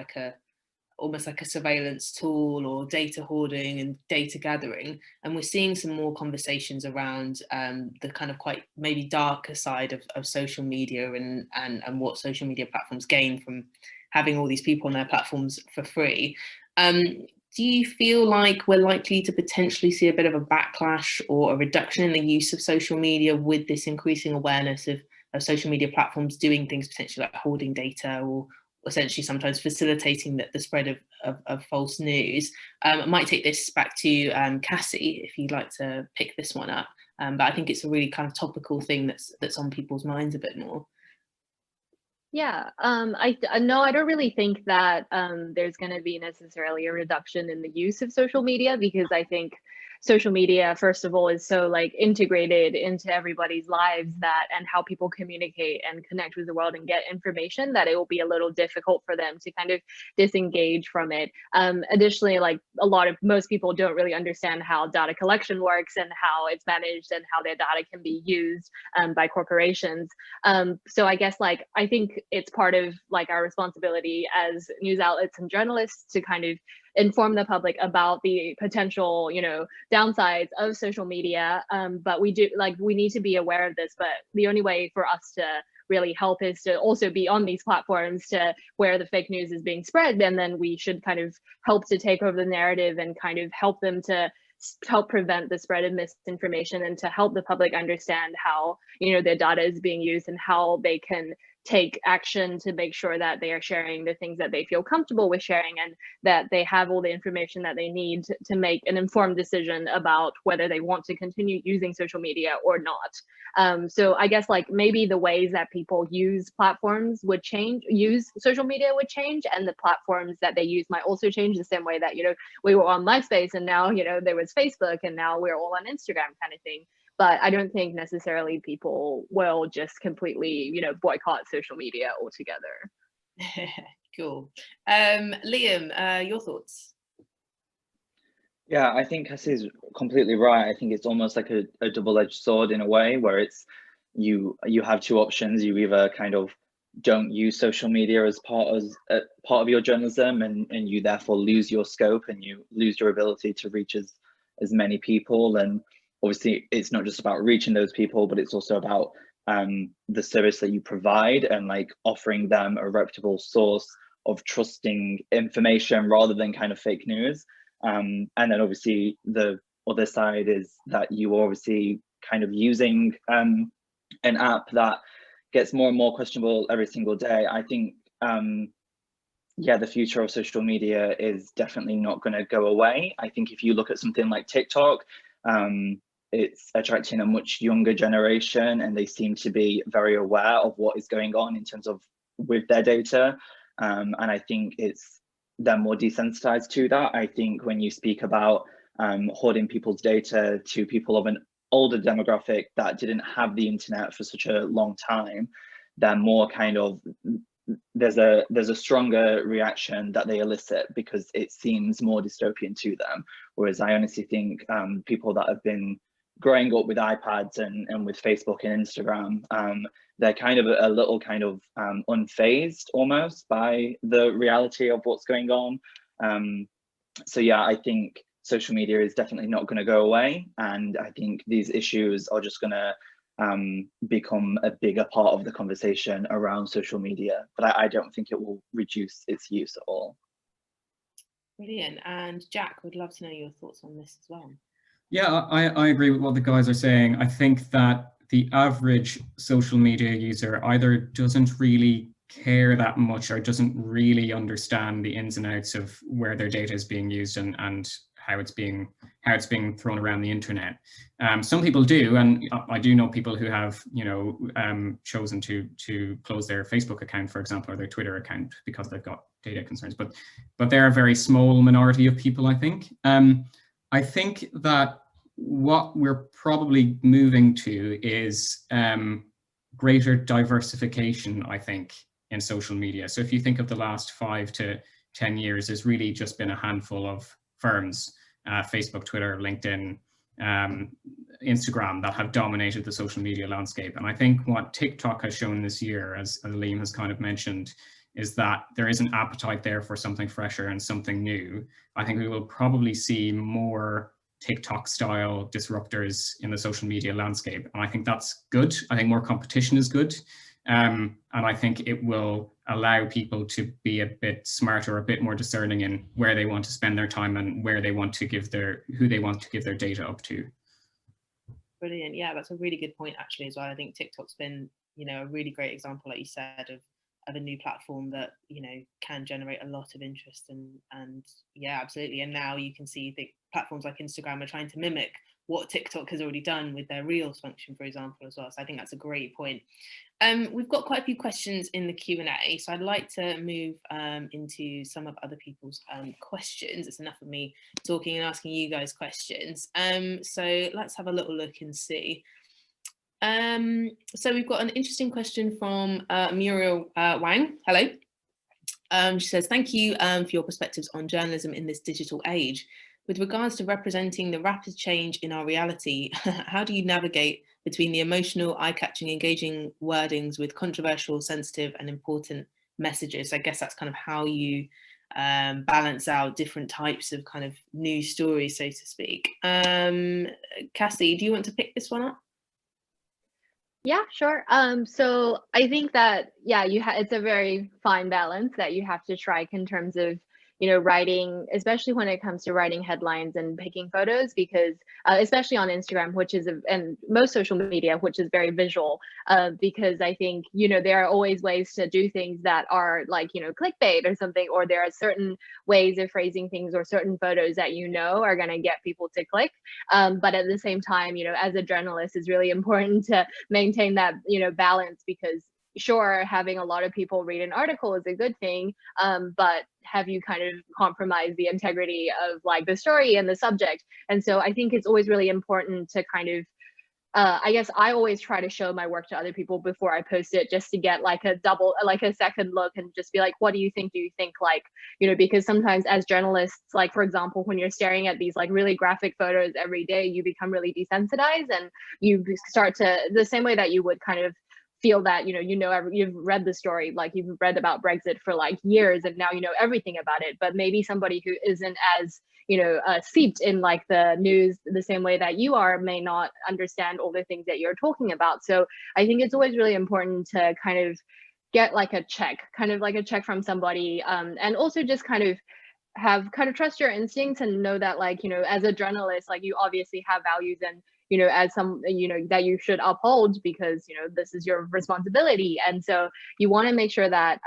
almost like a surveillance tool, or data hoarding and data gathering. And we're seeing some more conversations around the kind of quite maybe darker side of social media, and what social media platforms gain from having all these people on their platforms for free. Do you feel like we're likely to potentially see a bit of a backlash or a reduction in the use of social media with this increasing awareness of social media platforms doing things potentially like hoarding data, or essentially sometimes facilitating the spread of false news? I might take this back to Kassy, if you'd like to pick this one up, but I think it's a really kind of topical thing that's on people's minds a bit more. Yeah, I don't really think that there's going to be necessarily a reduction in the use of social media, because I think social media, first of all, is so like integrated into everybody's lives and how people communicate and connect with the world and get information, that it will be a little difficult for them to kind of disengage from it. Additionally, like most people don't really understand how data collection works and how it's managed and how their data can be used by corporations. So I guess I think it's part of our responsibility as news outlets and journalists to kind of inform the public about the potential, downsides of social media. But we need to be aware of this. But the only way for us to really help is to also be on these platforms to where the fake news is being spread, and then we should kind of help to take over the narrative and kind of help them to help prevent the spread of misinformation, and to help the public understand how their data is being used and how they can take action to make sure that they are sharing the things that they feel comfortable with sharing, and that they have all the information that they need to make an informed decision about whether they want to continue using social media or not. So I guess maybe the ways that people use platforms would change, use social media would change, and the platforms that they use might also change, the same way that we were on MySpace and now there was Facebook and now we're all on Instagram kind of thing. But I don't think necessarily people will just completely, boycott social media altogether. Cool. Liam, your thoughts? Yeah, I think Kassy's completely right. I think it's almost like a double-edged sword in a way, where it's you have two options. You either kind of don't use social media as part of your journalism, and you therefore lose your scope and you lose your ability to reach as many people. And obviously, it's not just about reaching those people, but it's also about the service that you provide, and offering them a reputable source of trusting information rather than kind of fake news. And then obviously the other side is that you are obviously kind of using an app that gets more and more questionable every single day. I think yeah, the future of social media is definitely not going to go away. I think if you look at something like TikTok, it's attracting a much younger generation, and they seem to be very aware of what is going on in terms of with their data. And I think they're more desensitized to that. I think when you speak about hoarding people's data to people of an older demographic that didn't have the internet for such a long time, they're more kind of, there's a stronger reaction that they elicit because it seems more dystopian to them. Whereas I honestly think people that have been growing up with iPads and with Facebook and Instagram, they're kind of a little kind of unfazed almost by the reality of what's going on. So yeah, I think social media is definitely not going to go away, and I think these issues are just going to become a bigger part of the conversation around social media, but I don't think it will reduce its use at all. Brilliant. And Jack, would love to know your thoughts on this as well. Yeah, I agree with what the guys are saying. I think that the average social media user either doesn't really care that much or doesn't really understand the ins and outs of where their data is being used and how it's being thrown around the internet. Some people do, and I do know people who have, chosen to close their Facebook account, for example, or their Twitter account because they've got data concerns. But they're a very small minority of people, I think. I think that what we're probably moving to is greater diversification, I think, in social media. So if you think of the last 5 to 10 years, there's really just been a handful of firms, Facebook, Twitter, LinkedIn, Instagram, that have dominated the social media landscape. And I think what TikTok has shown this year, as Liam has kind of mentioned, is that there is an appetite there for something fresher and something new. I think we will probably see more TikTok style disruptors in the social media landscape. And I think that's good. I think more competition is good. And I think it will allow people to be a bit smarter, a bit more discerning in where they want to spend their time and where they want to who they want to give their data up to. Brilliant. Yeah, that's a really good point actually as well. I think TikTok's been, a really great example, like you said, of a new platform that, can generate a lot of interest and yeah, absolutely. And now you can see the platforms like Instagram are trying to mimic what TikTok has already done with their Reels function, for example, as well. So I think that's a great point. We've got quite a few questions in the Q&A, so I'd like to move into some of other people's questions. It's enough of me talking and asking you guys questions. So let's have a little look and see. So we've got an interesting question from Muriel Wang. Hello. She says, thank you for your perspectives on journalism in this digital age. With regards to representing the rapid change in our reality, how do you navigate between the emotional, eye-catching, engaging wordings with controversial, sensitive and important messages? I guess that's kind of how you balance out different types of kind of news stories, so to speak. Kassy, do you want to pick this one up? Yeah, sure. So I think that, yeah, it's a very fine balance that you have to strike in terms of, writing, especially when it comes to writing headlines and picking photos, because especially on Instagram, and most social media, which is very visual, because I think, there are always ways to do things that are like, clickbait or something, or there are certain ways of phrasing things or certain photos that, are going to get people to click. But at the same time, as a journalist, it's really important to maintain that, balance, because sure, having a lot of people read an article is a good thing, but have you kind of compromised the integrity of like the story and the subject? And so I think it's always really important to kind of, I guess I always try to show my work to other people before I post it, just to get like a second look and just be like, what do you think? Do you think like, because sometimes as journalists, like for example, when you're staring at these like really graphic photos every day, you become really desensitized and you start to, the same way that you would kind of feel that you've read the story, like you've read about Brexit for like years and now you know everything about it, but maybe somebody who isn't as steeped in like the news the same way that you are may not understand all the things that you're talking about. So I think it's always really important to kind of get like a check from somebody, and also just kind of trust your instincts and know that like as a journalist, like you obviously have values and as some that you should uphold, because this is your responsibility. And so you want to make sure that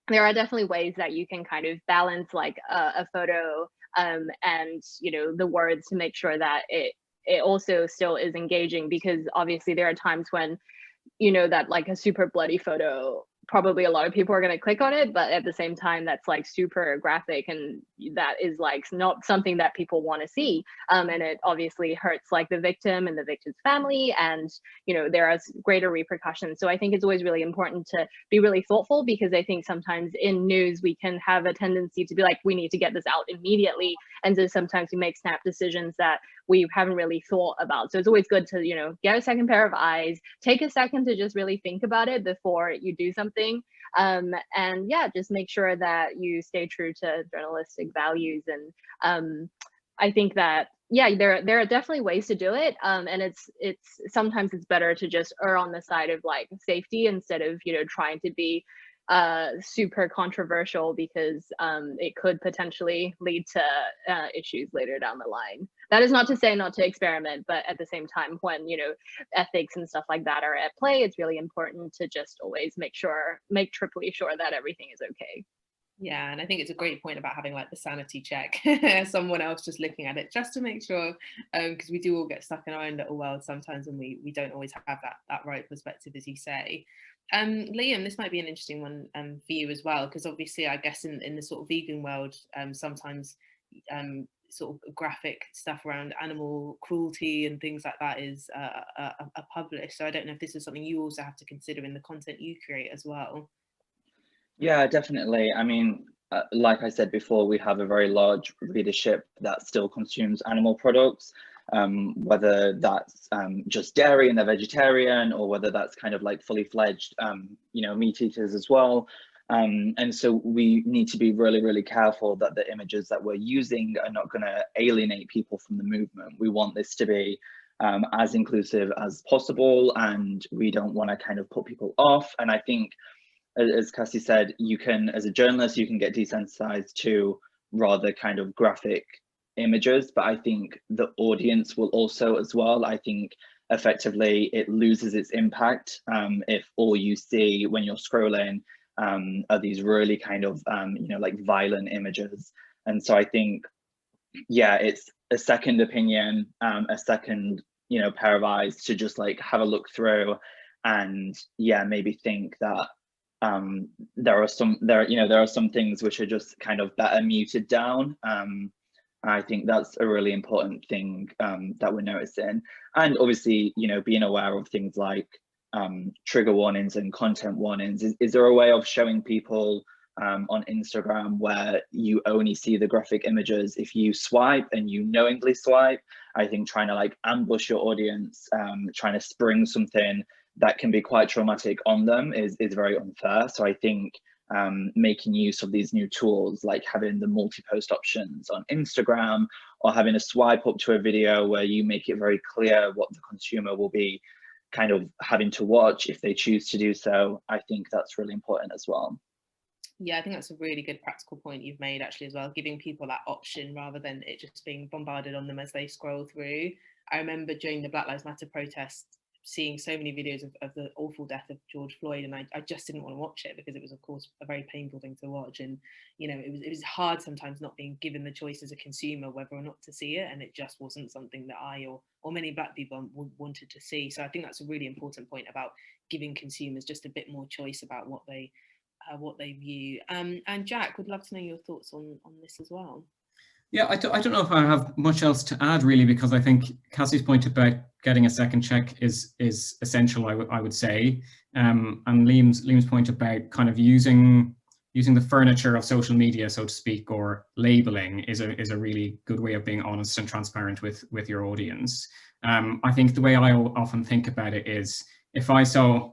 there are definitely ways that you can kind of balance like a photo and the words to make sure that it also still is engaging, because obviously there are times when that like a super bloody photo, probably a lot of people are going to click on it, but at the same time that's like super graphic, and that is like not something that people want to see, and it obviously hurts like the victim and the victim's family, and there are greater repercussions. So I think it's always really important to be really thoughtful, because I think sometimes in news we can have a tendency to be like, we need to get this out immediately, and so sometimes we make snap decisions that we haven't really thought about. So it's always good to get a second pair of eyes, take a second to just really think about it before you do something, and yeah, just make sure that you stay true to journalistic values. And I think that there are definitely ways to do it, and it's sometimes it's better to just err on the side of like safety instead of trying to be super controversial, because it could potentially lead to issues later down the line. That is not to say not to experiment, but at the same time, when ethics and stuff like that are at play, it's really important to just always make triply sure that everything is okay. Yeah, and I think it's a great point about having like the sanity check, someone else just looking at it just to make sure, because we do all get stuck in our own little world sometimes, and we don't always have that right perspective, as you say. Liam, this might be an interesting one for you as well, because obviously I guess in the sort of vegan world, sometimes sort of graphic stuff around animal cruelty and things like that is published. So I don't know if this is something you also have to consider in the content you create as well. Yeah, definitely. I mean, like I said before, we have a very large readership that still consumes animal products, whether that's just dairy and they're vegetarian, or whether that's kind of like fully fledged, meat eaters as well. And so we need to be really, really careful that the images that we're using are not going to alienate people from the movement. We want this to be as inclusive as possible, and we don't want to kind of put people off. And I think, as Kassy said, you can, as a journalist, you can get desensitized to rather kind of graphic images, but I think the audience will also as well. I think effectively it loses its impact if all you see when you're scrolling are these really kind of like violent images. And so I think, yeah, it's a second opinion, a second pair of eyes to just like have a look through, and yeah, maybe think that there are some things which are just kind of better muted down. I think that's a really important thing that we're noticing. And obviously, being aware of things like trigger warnings and content warnings. Is there a way of showing people on Instagram where you only see the graphic images if you swipe and you knowingly swipe? I think trying to like ambush your audience, trying to spring something that can be quite traumatic on them is very unfair. So I think making use of these new tools, like having the multi-post options on Instagram, or having a swipe up to a video where you make it very clear what the consumer will be kind of having to watch if they choose to do so, I think that's really important as well. Yeah, I think that's a really good practical point you've made actually as well, giving people that option rather than it just being bombarded on them as they scroll through. I remember during the Black Lives Matter protests seeing so many videos of the awful death of George Floyd, and I just didn't want to watch it because it was of course a very painful thing to watch, and it was hard sometimes not being given the choice as a consumer whether or not to see it, and it just wasn't something that I or many Black people wanted to see. So I think that's a really important point about giving consumers just a bit more choice about what they view. And Jack, would love to know your thoughts on this as well. Yeah, I don't know if I have much else to add really, because I think Kassy's point about getting a second check is essential, I would say, and Liam's point about kind of using the furniture of social media, so to speak, or labeling is a really good way of being honest and transparent with your audience. I think the way I often think about it is if I saw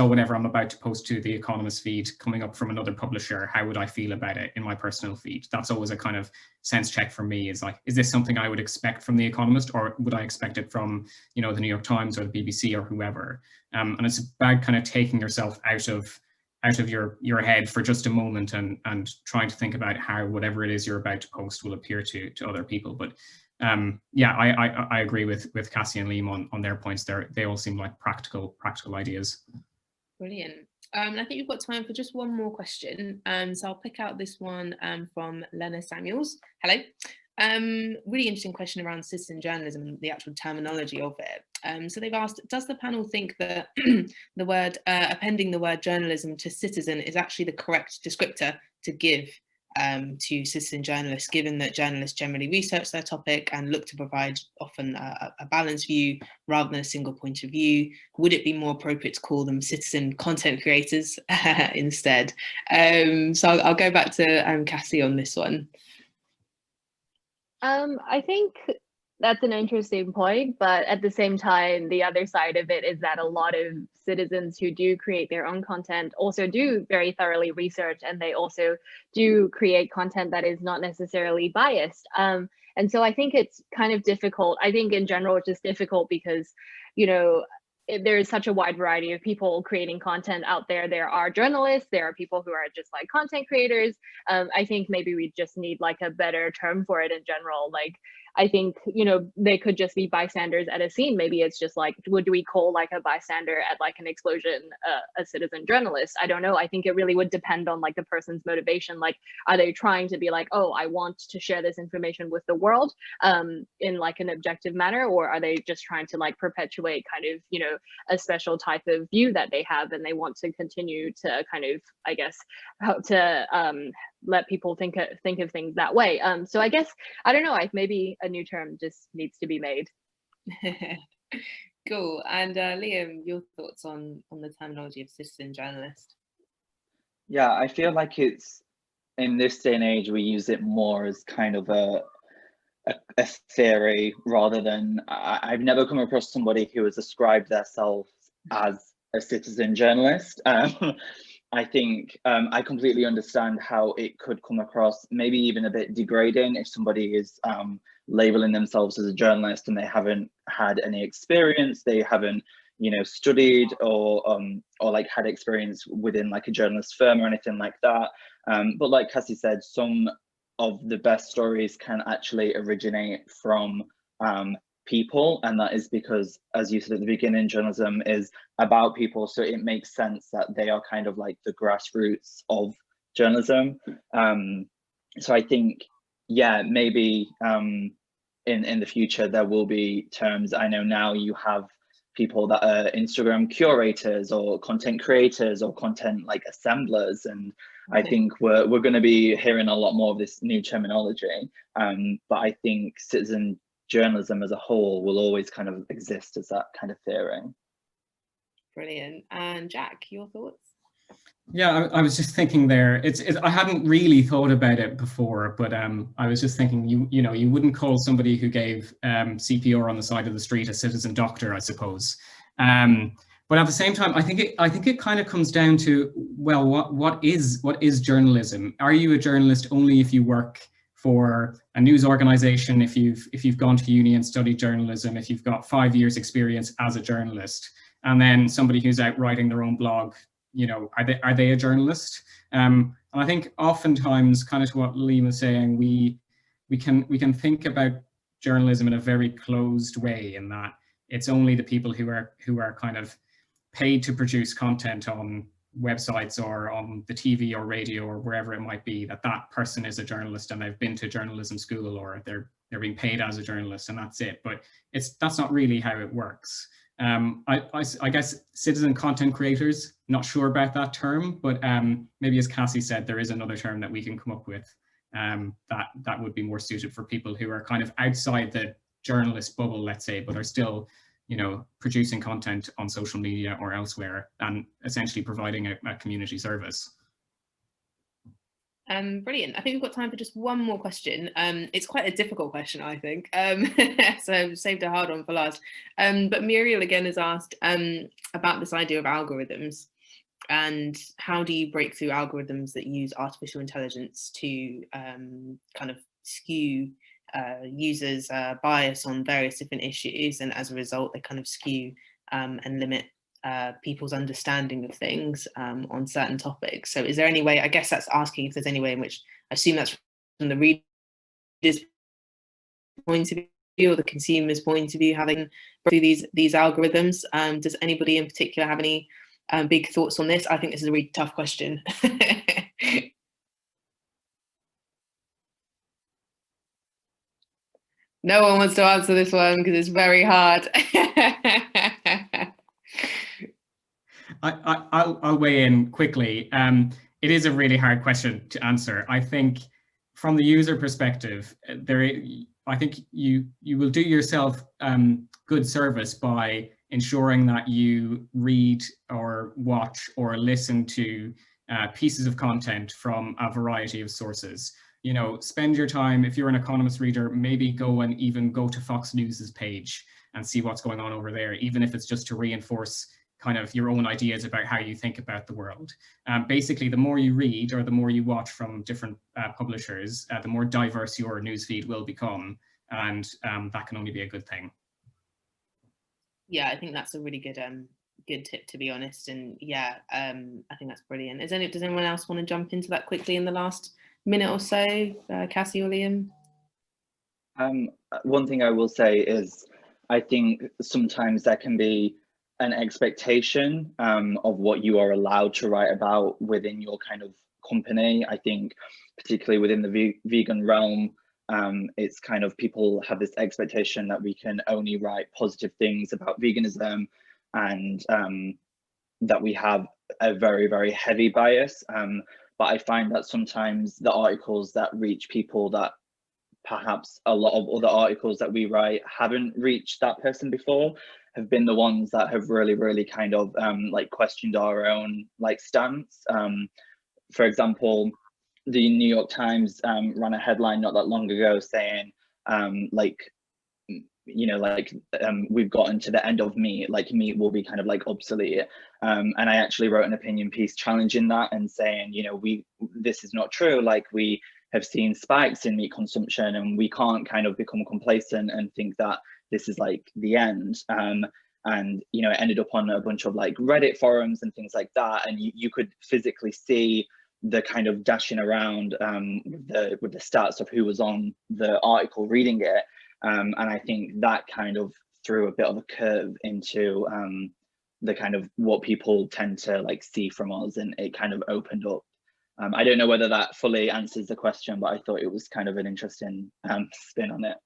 whatever I'm about to post to the Economist feed coming up from another publisher, how would I feel about it in my personal feed? That's always a kind of sense check for me, is like, is this something I would expect from the Economist, or would I expect it from, the New York Times or the BBC or whoever? And it's about kind of taking yourself out of your head for just a moment and trying to think about how whatever it is you're about to post will appear to other people. But yeah, I agree with Kassy and Liam on their points. They all seem like practical ideas. Brilliant. I think we've got time for just one more question. So I'll pick out this one from Lena Samuels. Hello. Really interesting question around citizen journalism and the actual terminology of it. So they've asked, does the panel think that the word appending the word journalism to citizen is actually the correct descriptor to give to citizen journalists, given that journalists generally research their topic and look to provide often a balanced view rather than a single point of view? Would it be more appropriate to call them citizen content creators instead? So I'll go back to Kassy on this one. I think that's an interesting point, but at the same time, the other side of it is that a lot of citizens who do create their own content also do very thoroughly research, and they also do create content that is not necessarily biased. And so I think it's kind of difficult. I think in general, it's just difficult because, you know, there is such a wide variety of people creating content out there. There are journalists, there are people who are just like content creators. I think maybe we just need like a better term for it in general. Like, I think, you know, they could just be bystanders at a scene. Maybe it's just like, would we call like a bystander at like an explosion a citizen journalist? I don't know. I think it really would depend on like the person's motivation. Like, are they trying to be like, oh, I want to share this information with the world in like an objective manner? Or are they just trying to like perpetuate kind of, you know, a special type of view that they have, and they want to continue to kind of, I guess, help to let people think of things that way. So I guess, I don't know, maybe a new term just needs to be made. Cool. And Liam, your thoughts on the terminology of citizen journalist? Yeah, I feel like it's, in this day and age, we use it more as kind of a theory rather than, I've never come across somebody who has ascribed themselves as a citizen journalist. I think I completely understand how it could come across maybe even a bit degrading if somebody is labeling themselves as a journalist and they haven't had any experience, they haven't, you know, studied or like had experience within like a journalist firm or anything like that. But like Kassy said, some of the best stories can actually originate from people, and that is because, as you said at the beginning, journalism is about people, so it makes sense that they are kind of like the grassroots of journalism. So I think, yeah, maybe in the future there will be terms. I know now you have people that are Instagram curators or content creators or content like assemblers, and I think we're going to be hearing a lot more of this new terminology. But I think citizen journalism as a whole will always kind of exist as that kind of theory. Brilliant. And Jack, your thoughts? Yeah, I was just thinking there. I hadn't really thought about it before, but I was just thinking, you know, you wouldn't call somebody who gave CPR on the side of the street a citizen doctor, I suppose. But at the same time, I think it kind of comes down to, well, what is journalism? Are you a journalist only if you work for a news organization, if you've gone to uni and studied journalism, if you've got 5 years experience as a journalist, and then somebody who's out writing their own blog, you know, are they a journalist? And I think oftentimes, kind of to what Liam was saying, we can think about journalism in a very closed way, in that it's only the people who are kind of paid to produce content on websites or on the TV or radio or wherever it might be, that person is a journalist and they've been to journalism school or they're being paid as a journalist, and that's it. But that's not really how it works. I guess citizen content creators, not sure about that term, but maybe, as Kassy said, there is another term that we can come up with that would be more suited for people who are kind of outside the journalist bubble, let's say, but are still, you know, producing content on social media or elsewhere and essentially providing a community service. Brilliant. I think we've got time for just one more question. It's quite a difficult question, I think. So I've saved a hard one for last. But Muriel again has asked about this idea of algorithms, and how do you break through algorithms that use artificial intelligence to kind of skew users' bias on various different issues, and as a result they kind of skew and limit people's understanding of things on certain topics. So is there any way, I guess that's asking if there's any way in which, I assume that's from the reader's point of view or the consumer's point of view, having through these algorithms. Does anybody in particular have any big thoughts on this. I think this is a really tough question. No one wants to answer this one because it's very hard. I'll weigh in quickly. It is a really hard question to answer. I think from the user perspective, I think you will do yourself good service by ensuring that you read or watch or listen to pieces of content from a variety of sources. You know, spend your time, if you're an Economist reader, maybe go and even go to Fox News's page and see what's going on over there, even if it's just to reinforce kind of your own ideas about how you think about the world. Basically, the more you read or the more you watch from different publishers, the more diverse your newsfeed will become, and that can only be a good thing. Yeah, I think that's a really good good tip, to be honest. And yeah, I think that's brilliant. Does anyone else want to jump into that quickly in the last minute or so, Kassy or Liam? One thing I will say is, I think sometimes there can be an expectation of what you are allowed to write about within your kind of company. I think particularly within the vegan realm, it's kind of people have this expectation that we can only write positive things about veganism, and that we have a very, very heavy bias. But I find that sometimes the articles that reach people that perhaps a lot of other articles that we write haven't reached that person before have been the ones that have really, really kind of like questioned our own like stance. For example, the New York Times ran a headline not that long ago saying we've gotten to the end of meat, like meat will be kind of like obsolete. And I actually wrote an opinion piece challenging that and saying, you know, this is not true. Like, we have seen spikes in meat consumption, and we can't kind of become complacent and think that this is like the end. And you know, it ended up on a bunch of like Reddit forums and things like that, and you could physically see the kind of dashing around with the stats of who was on the article reading it. And I think that kind of threw a bit of a curve into the kind of what people tend to like see from us, and it kind of opened up. I don't know whether that fully answers the question, but I thought it was kind of an interesting spin on it.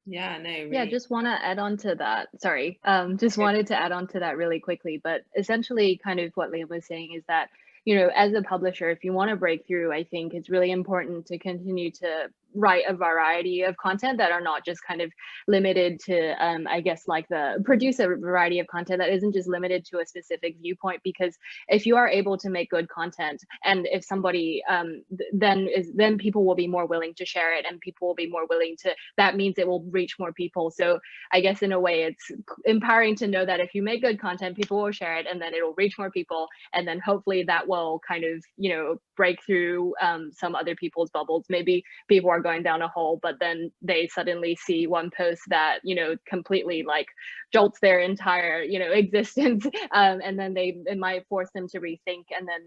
Yeah, no, really. Yeah, just want to add on to that. Sorry, just wanted to add on to that really quickly. But essentially, kind of what Liam was saying is that, you know, as a publisher, if you want to break through, I think it's really important to continue to write a variety of content that are not just kind of limited to, I guess, like produce a variety of content that isn't just limited to a specific viewpoint. Because if you are able to make good content, and if somebody then people will be more willing to share it, and people will be more willing to, that means it will reach more people. So I guess in a way it's empowering to know that if you make good content, people will share it, and then it'll reach more people, and then hopefully that will kind of, you know, break through some other people's bubbles. Maybe people are going down a hole, but then they suddenly see one post that, you know, completely like jolts their entire, you know, existence, and then it might force them to rethink, and then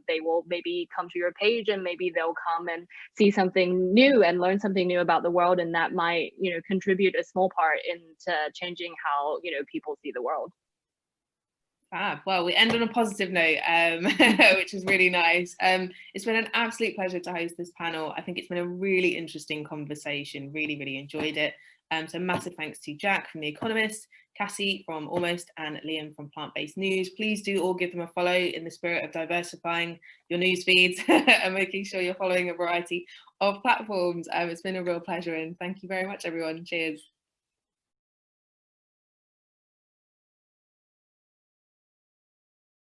they will maybe come to your page, and maybe they'll come and see something new and learn something new about the world, and that might, you know, contribute a small part into changing how, you know, people see the world. Well, we end on a positive note, which is really nice. It's been an absolute pleasure to host this panel. I think it's been a really interesting conversation. Really, really enjoyed it. So massive thanks to Jack from The Economist, Kassy from Almost, and Liam from Plant-Based News. Please do all give them a follow in the spirit of diversifying your news feeds and making sure you're following a variety of platforms. It's been a real pleasure, and thank you very much, everyone. Cheers.